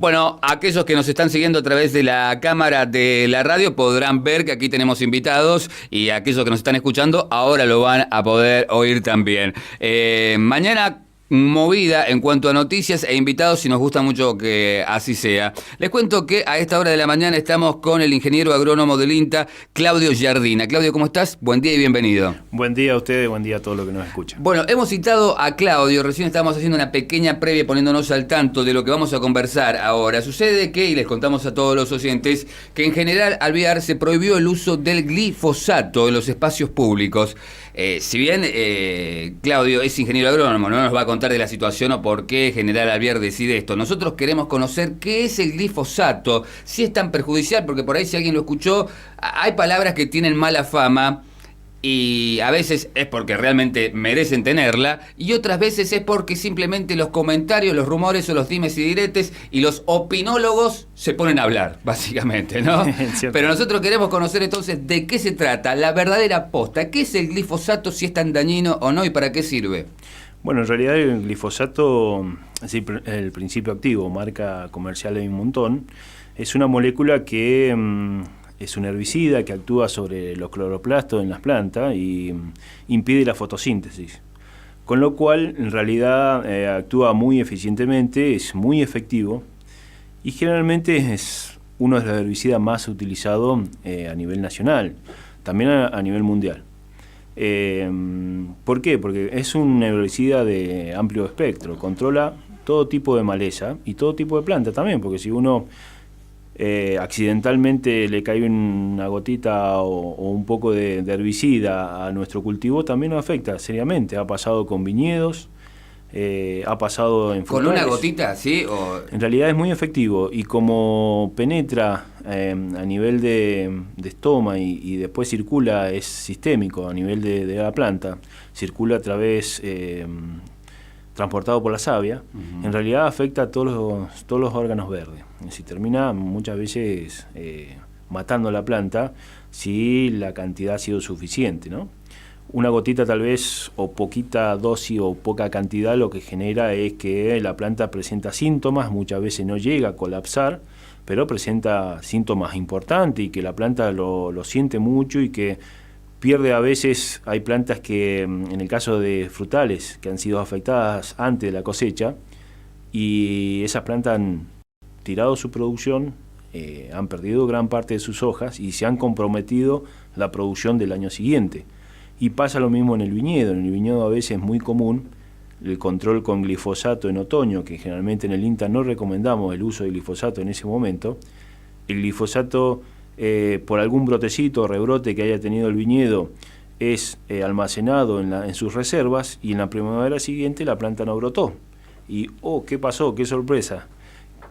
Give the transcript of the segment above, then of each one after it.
Bueno, aquellos que nos están siguiendo a través de la cámara de la radio podrán ver que aquí tenemos invitados y aquellos que nos están escuchando ahora lo van a poder oír también. Mañana movida en cuanto a noticias e invitados y nos gusta mucho que así sea. Les cuento que a esta hora de la mañana estamos con el ingeniero agrónomo del INTA, Claudio Giardina. Claudio, ¿cómo estás? Buen día y bienvenido. Buen día a ustedes, buen día a todos los que nos escuchan. Bueno, hemos citado a Claudio, recién estábamos haciendo una pequeña previa poniéndonos al tanto de lo que vamos a conversar ahora. Sucede que, y les contamos a todos los oyentes, que en general Alvear se prohibió el uso del glifosato en los espacios públicos. Si bien Claudio es ingeniero agrónomo, no nos va a contar de la situación o por qué General Alvear decide esto. Nosotros queremos conocer qué es el glifosato, si es tan perjudicial, porque por ahí si alguien lo escuchó, hay palabras que tienen mala fama y a veces es porque realmente merecen tenerla y otras veces es porque simplemente los comentarios, los rumores o los dimes y diretes y los opinólogos se ponen a hablar, básicamente, ¿no? Pero nosotros queremos conocer entonces de qué se trata, la verdadera posta. ¿Qué es el glifosato, si es tan dañino o no y para qué sirve? Bueno, en realidad el glifosato, es el principio activo, marca comercial de un montón, es una molécula que es un herbicida que actúa sobre los cloroplastos en las plantas y impide la fotosíntesis. Con lo cual, en realidad, actúa muy eficientemente, es muy efectivo y generalmente es uno de los herbicidas más utilizados a nivel nacional, también a nivel mundial. ¿Por qué? Porque es un herbicida de amplio espectro, controla todo tipo de maleza y todo tipo de planta también, porque si uno accidentalmente le cae una gotita o un poco de herbicida a nuestro cultivo, también nos afecta seriamente. Ha pasado con viñedos, ha pasado en frutales. ¿Con una gotita, sí? En realidad es muy efectivo y como penetra a nivel de estoma y después circula, es sistémico a nivel de la planta, circula a través transportado por la savia, en realidad afecta a todos los órganos verdes. Es decir, termina muchas veces matando a la planta si la cantidad ha sido suficiente, ¿no? Una gotita tal vez, o poquita dosis o poca cantidad, lo que genera es que la planta presenta síntomas, muchas veces no llega a colapsar, pero presenta síntomas importantes y que la planta lo siente mucho y que pierde a veces. Hay plantas que, en el caso de frutales, que han sido afectadas antes de la cosecha, y esas plantas han tirado su producción, han perdido gran parte de sus hojas y se han comprometido la producción del año siguiente. Y pasa lo mismo en el viñedo. En el viñedo a veces es muy común el control con glifosato en otoño, que generalmente en el INTA no recomendamos el uso de glifosato en ese momento. El glifosato, por algún brotecito o rebrote que haya tenido el viñedo, es almacenado en sus reservas y en la primavera siguiente la planta no brotó. Y, ¿qué pasó? ¿Qué sorpresa?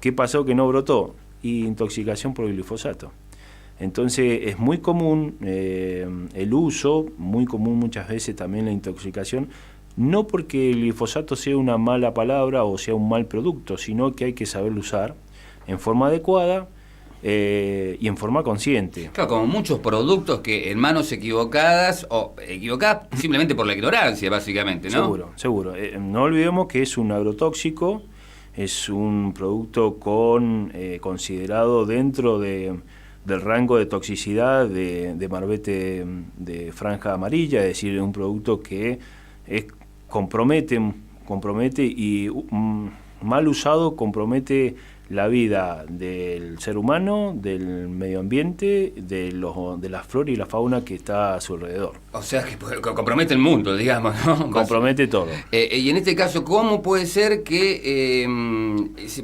¿Qué pasó que no brotó? Y intoxicación por glifosato. Entonces es muy común el uso, muy común muchas veces también la intoxicación, no porque el glifosato sea una mala palabra o sea un mal producto, sino que hay que saberlo usar en forma adecuada y en forma consciente. Claro, como muchos productos que en manos equivocadas, o equivocadas simplemente por la ignorancia, básicamente, ¿no? Seguro. No olvidemos que es un agrotóxico, es un producto considerado dentro del rango de toxicidad de marbete de franja amarilla, es decir, es un producto que compromete y mal usado compromete la vida del ser humano, del medio ambiente, de la flora y la fauna que está a su alrededor. O sea, que compromete el mundo, digamos, ¿no? Compromete todo. Y en este caso, ¿cómo puede ser que,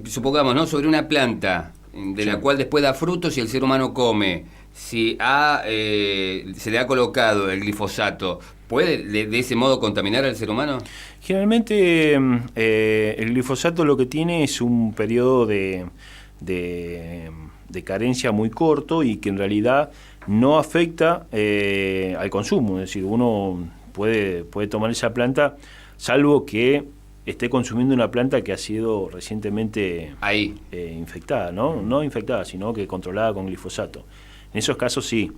supongamos, ¿no?, sobre una planta de la cual después da frutos y el ser humano come, si se le ha colocado el glifosato, ¿puede de ese modo contaminar al ser humano? Generalmente el glifosato lo que tiene es un periodo de carencia muy corto y que en realidad no afecta al consumo. Es decir, uno puede tomar esa planta, salvo que esté consumiendo una planta que ha sido recientemente infectada, ¿no? No infectada, sino que controlada con glifosato. En esos casos sí.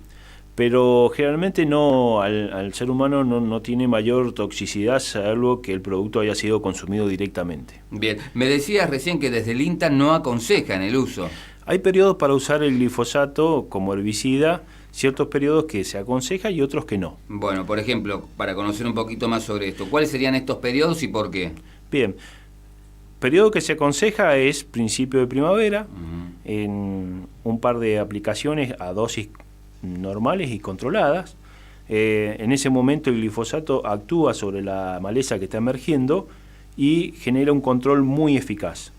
pero generalmente no, al ser humano no tiene mayor toxicidad salvo que el producto haya sido consumido directamente. Bien, me decías recién que desde el INTA no aconsejan el uso. Hay periodos para usar el glifosato como herbicida, ciertos periodos que se aconseja y otros que no. Bueno, por ejemplo, para conocer un poquito más sobre esto, ¿cuáles serían estos periodos y por qué? Bien, periodo que se aconseja es principio de primavera, en un par de aplicaciones a dosis normales y controladas. En ese momento el glifosato actúa sobre la maleza que está emergiendo y genera un control muy eficaz.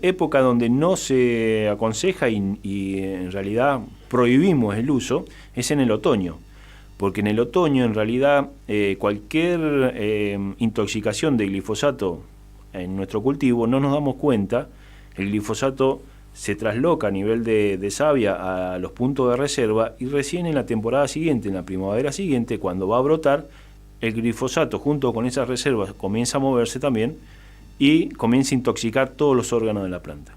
Época donde no se aconseja y en realidad prohibimos el uso es en el otoño, porque en el otoño en realidad cualquier intoxicación de glifosato en nuestro cultivo no nos damos cuenta. El glifosato se trasloca a nivel de savia a los puntos de reserva y recién en la temporada siguiente, en la primavera siguiente, cuando va a brotar, el glifosato junto con esas reservas comienza a moverse también y comienza a intoxicar todos los órganos de la planta.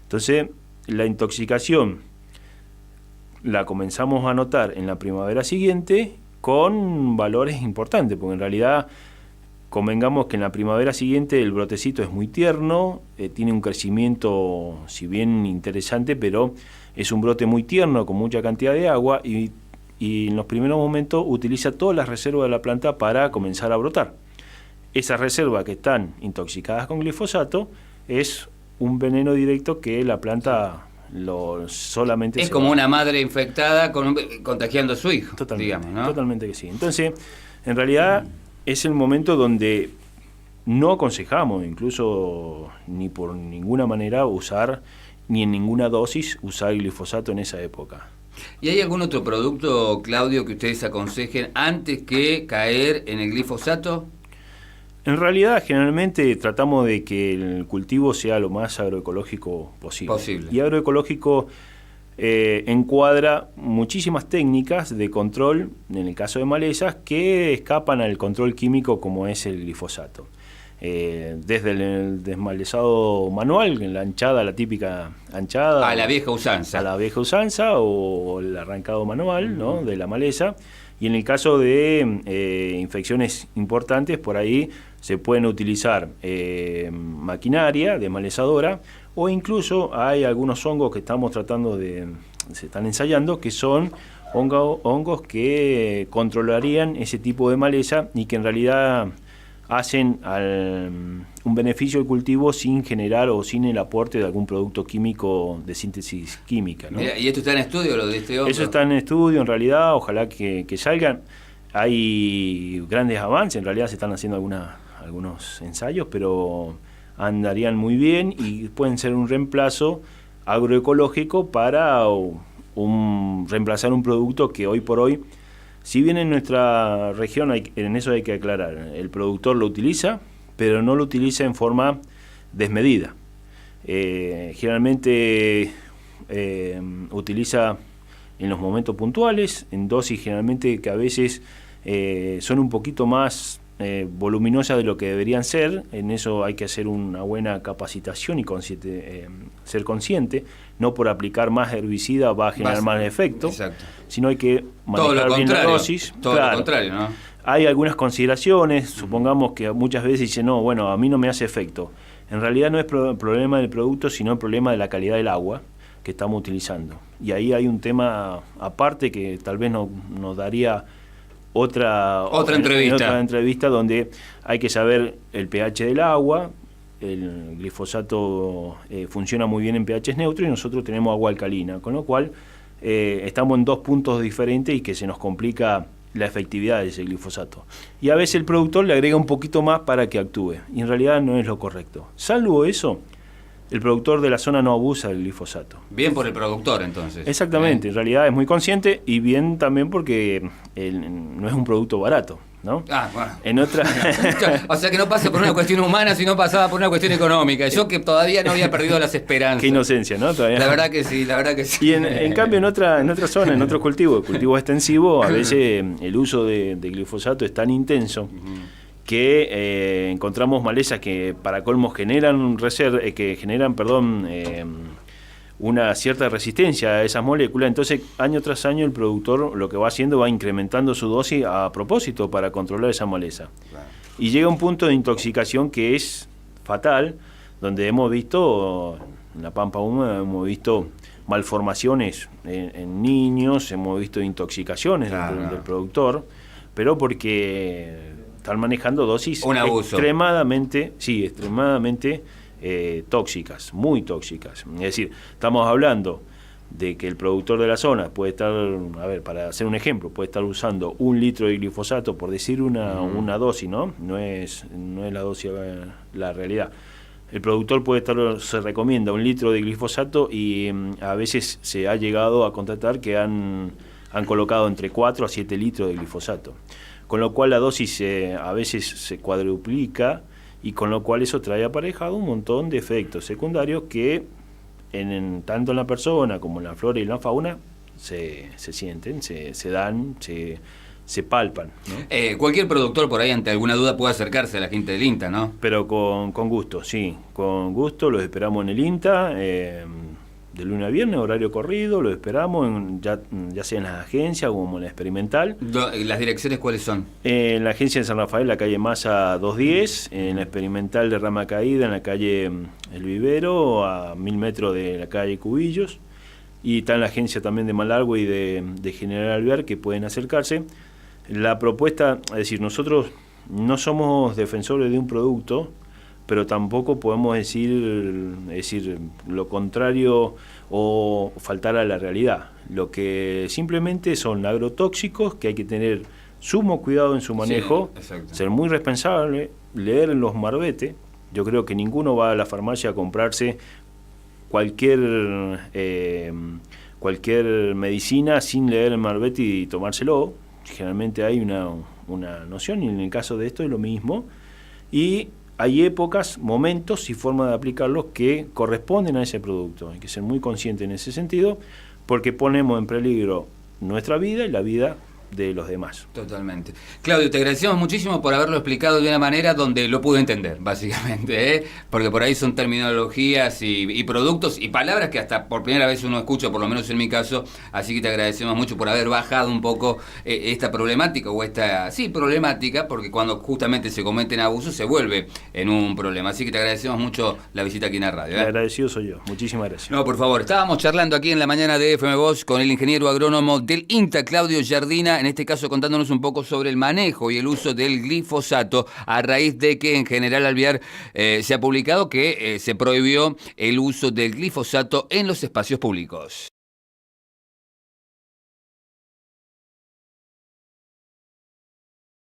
Entonces, la intoxicación la comenzamos a notar en la primavera siguiente con valores importantes, porque en realidad convengamos que en la primavera siguiente el brotecito es muy tierno, tiene un crecimiento, si bien interesante, pero es un brote muy tierno, con mucha cantidad de agua, y en los primeros momentos utiliza todas las reservas de la planta para comenzar a brotar. Esas reservas que están intoxicadas con glifosato es un veneno directo que la planta solamente... Es como una madre infectada contagiando a su hijo, totalmente, digamos, ¿no? Totalmente que sí. Entonces, en realidad es el momento donde no aconsejamos, incluso ni por ninguna manera usar, ni en ninguna dosis usar glifosato en esa época. ¿Y hay algún otro producto, Claudio, que ustedes aconsejen antes que caer en el glifosato? En realidad, generalmente tratamos de que el cultivo sea lo más agroecológico posible. Y agroecológico encuadra muchísimas técnicas de control, en el caso de malezas, que escapan al control químico como es el glifosato. Desde el desmalezado manual, en la anchada, la típica anchada. A la vieja usanza. A la vieja usanza o el arrancado manual, ¿no?, de la maleza. Y en el caso de infecciones importantes, por ahí se pueden utilizar maquinaria desmalezadora, o incluso hay algunos hongos que estamos se están ensayando, que son hongos que controlarían ese tipo de maleza y que en realidad hacen un beneficio al cultivo sin generar o sin el aporte de algún producto químico de síntesis química, ¿no? Mira, ¿y esto está en estudio, lo de este hongo? Eso está en estudio, en realidad, ojalá que salgan. Hay grandes avances, en realidad se están haciendo algunos ensayos, pero andarían muy bien y pueden ser un reemplazo agroecológico para reemplazar un producto que hoy por hoy, si bien en nuestra región, en eso hay que aclarar, el productor lo utiliza, pero no lo utiliza en forma desmedida. Generalmente utiliza en los momentos puntuales, en dosis generalmente que a veces son un poquito más voluminosas de lo que deberían ser. En eso hay que hacer una buena capacitación y ser consciente. No por aplicar más herbicida va a generar más efecto, exacto, sino hay que manejar bien la dosis. Todo lo contrario, ¿no? Hay algunas consideraciones, supongamos que muchas veces dicen, no, bueno, a mí no me hace efecto. En realidad no es problema del producto, sino el problema de la calidad del agua que estamos utilizando. Y ahí hay un tema aparte que tal vez nos daría otra entrevista donde hay que saber el pH del agua. El glifosato funciona muy bien en pH neutro y nosotros tenemos agua alcalina, con lo cual estamos en dos puntos diferentes y que se nos complica la efectividad de ese glifosato. Y a veces el productor le agrega un poquito más para que actúe, y en realidad no es lo correcto. Salvo eso, el productor de la zona no abusa del glifosato. Bien por el productor, entonces. Exactamente, en realidad es muy consciente, y bien también porque no es un producto barato, ¿no? Ah, bueno. En otra... O sea que no pasa por una cuestión humana, sino pasaba por una cuestión económica. Yo que todavía no había perdido las esperanzas. Qué inocencia, ¿no? Todavía. La verdad que sí, la verdad que sí. Y en cambio en otra zona, en otros cultivos extensivos, a veces el uso de glifosato es tan intenso que encontramos malezas que para colmos generan una cierta resistencia a esas moléculas. Entonces, año tras año, el productor lo que va haciendo va incrementando su dosis a propósito para controlar esa maleza. Claro. Y llega un punto de intoxicación que es fatal, donde hemos visto, en la pampa húmeda, hemos visto malformaciones en niños, hemos visto intoxicaciones del productor, pero porque están manejando dosis extremadamente tóxicas, muy tóxicas. Es decir, estamos hablando de que el productor de la zona puede estar, a ver, para hacer un ejemplo, puede estar usando 1 litro de glifosato, por decir una dosis, ¿no? No es la dosis la realidad. El productor se recomienda 1 litro de glifosato y a veces se ha llegado a constatar que han colocado entre 4 a 7 litros de glifosato. Con lo cual la dosis a veces se cuadruplica y con lo cual eso trae aparejado un montón de efectos secundarios que tanto en la persona como en la flora y en la fauna se sienten, se dan, se palpan, ¿no? Cualquier productor por ahí ante alguna duda puede acercarse a la gente del INTA, ¿no? Pero con gusto, sí, con gusto, los esperamos en el INTA, de lunes a viernes, horario corrido, los esperamos ya sea en las agencias como en la experimental. ¿Las direcciones cuáles son? En la agencia de San Rafael, la calle Massa 210, en la experimental de Rama Caída, en la calle El Vivero, a 1000 metros de la calle Cubillos, y está en la agencia también de Malargüe y de General Alvear, que pueden acercarse. La propuesta, es decir, nosotros no somos defensores de un producto, pero tampoco podemos decir lo contrario o faltar a la realidad. Lo que simplemente son agrotóxicos que hay que tener sumo cuidado en su manejo, sí, ser muy responsable, leer en los marbetes. Yo creo que ninguno va a la farmacia a comprarse cualquier medicina sin leer el marbete y tomárselo. Generalmente hay una noción, y en el caso de esto es lo mismo, y hay épocas, momentos y formas de aplicarlos que corresponden a ese producto. Hay que ser muy consciente en ese sentido, porque ponemos en peligro nuestra vida y la vida de los demás. Totalmente. Claudio, te agradecemos muchísimo por haberlo explicado de una manera donde lo pude entender, básicamente, ¿eh? Porque por ahí son terminologías y productos y palabras que hasta por primera vez uno escucha, por lo menos en mi caso, así que te agradecemos mucho por haber bajado un poco esta problemática, problemática, porque cuando justamente se cometen abusos se vuelve en un problema, así que te agradecemos mucho la visita aquí en la radio, ¿eh? El agradecido soy yo, muchísimas gracias. No, por favor, estábamos charlando aquí en la mañana de FM Voz con el ingeniero agrónomo del INTA, Claudio Jardina, en este caso contándonos un poco sobre el manejo y el uso del glifosato a raíz de que en General Alvear se ha publicado que se prohibió el uso del glifosato en los espacios públicos.